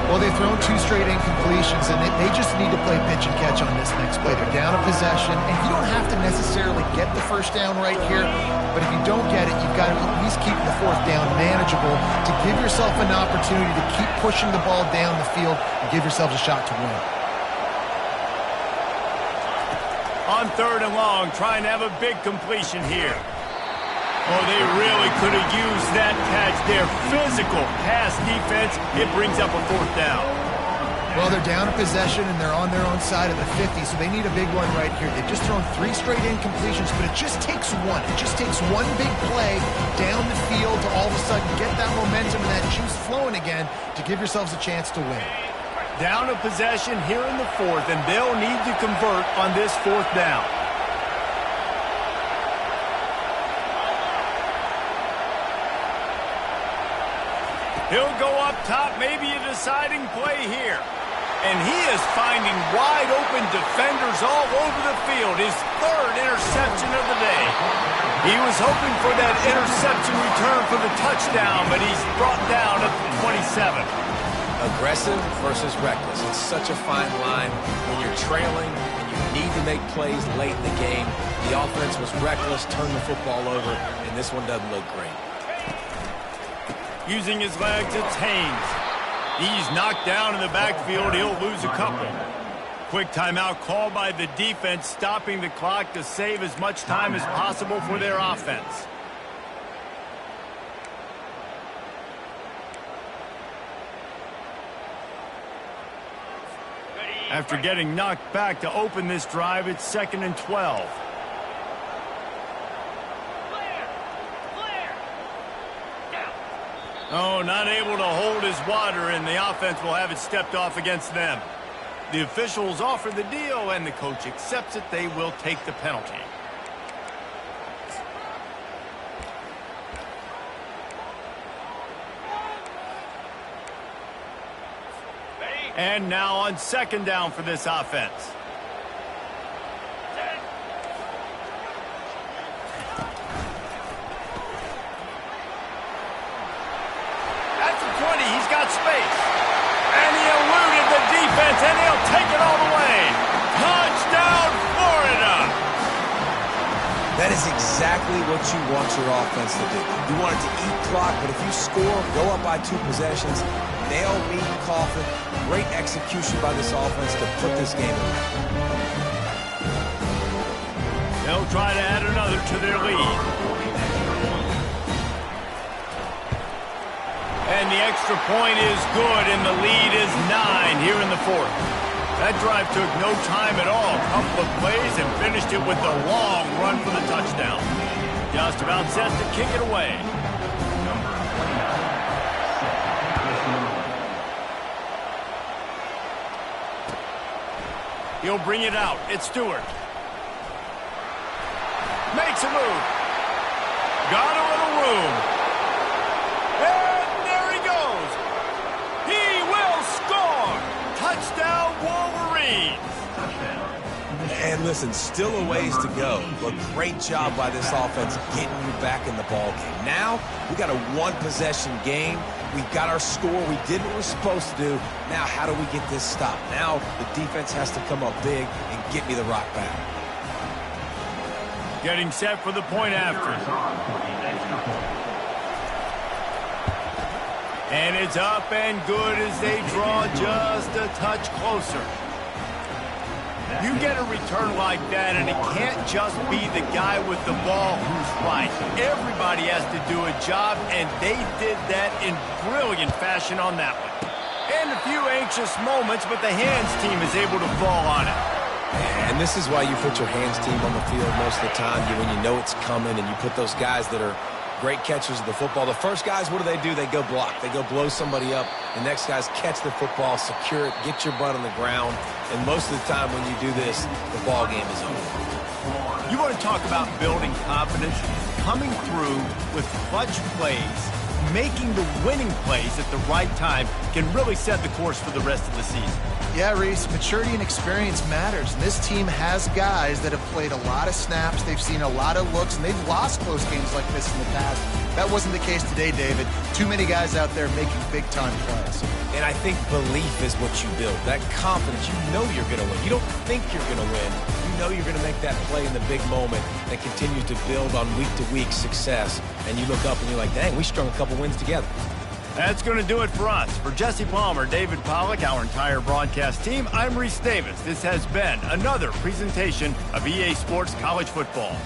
Well, they've thrown 2 straight incompletions, and they just need to play pitch and catch on this next play. They're down a possession, and you don't have to necessarily get the first down right here, but if you don't get it, you've got to at least keep the 4th down manageable to give yourself an opportunity to keep pushing the ball down the field and give yourselves a shot to win. On 3rd and long, trying to have a big completion here. Oh, they really could have used that catch. Their physical pass defense, it brings up a 4th down. Well, they're down a possession, and they're on their own side of the 50, so they need a big one right here. They've just thrown 3 straight incompletions, but it just takes one. It just takes one big play down the field to all of a sudden get that momentum and that juice flowing again to give yourselves a chance to win. Down a possession here in the 4th, and they'll need to convert on this 4th down. He'll go up top, maybe a deciding play here. And he is finding wide-open defenders all over the field. His 3rd interception of the day. He was hoping for that interception return for the touchdown, but he's brought down at the 27. Aggressive versus reckless. It's such a fine line when you're trailing and you need to make plays late in the game. The offense was reckless, turned the football over, and this one doesn't look great. Using his legs, it's Haynes. He's knocked down in the backfield. He'll lose a couple. Quick timeout called by the defense, stopping the clock to save as much time as possible for their offense. After getting knocked back to open this drive, it's 2nd and 12. Oh, not able to hold his water, and the offense will have it stepped off against them. The officials offer the deal, and the coach accepts it. They will take the penalty. And now on 2nd down for this offense. And he'll take it all the way. Touchdown, Florida! That is exactly what you want your offense to do. You want it to eat clock, but if you score, go up by 2 possessions, nail meat coffin. Great execution by this offense to put this game away. They'll try to add another to their lead. And the extra point is good, and the lead is 9 here in the 4th. That drive took no time at all. A couple of plays and finished it with a long run for the touchdown. Just about set to kick it away. He'll bring it out. It's Stewart. Makes a move. Got a little room. Touchdown, Wolverines! And listen, still a ways to go, but great job by this offense getting you back in the ball game. Now, we got a 1-possession game. We've got our score. We did what we're supposed to do. Now, how do we get this stopped? Now, the defense has to come up big and get me the rock back. Getting set for the point after. And it's up and good as they draw just a touch closer. You get a return like that, and it can't just be the guy with the ball who's right. Everybody has to do a job, and they did that in brilliant fashion on that one. And a few anxious moments, but the hands team is able to fall on it. And this is why you put your hands team on the field most of the time, when you know it's coming, and you put those guys that are great catchers of the football. The first guys, what do? They go block. They go blow somebody up. The next guys catch the football, secure it, get your butt on the ground. And most of the time when you do this, the ball game is over. You want to talk about building confidence? Coming through with clutch plays, making the winning plays at the right time can really set the course for the rest of the season. Yeah, Reese, maturity and experience matters. And this team has guys that have played a lot of snaps. They've seen a lot of looks, and they've lost close games like this in the past. That wasn't the case today, David. Too many guys out there making big-time plays. And I think belief is what you build. That confidence, you know you're going to win. You don't think you're going to win. You know you're going to make that play in the big moment that continues to build on week-to-week success. And you look up and you're like, dang, we strung a couple wins together. That's going to do it for us. For Jesse Palmer, David Pollack, our entire broadcast team, I'm Reese Davis. This has been another presentation of EA Sports College Football.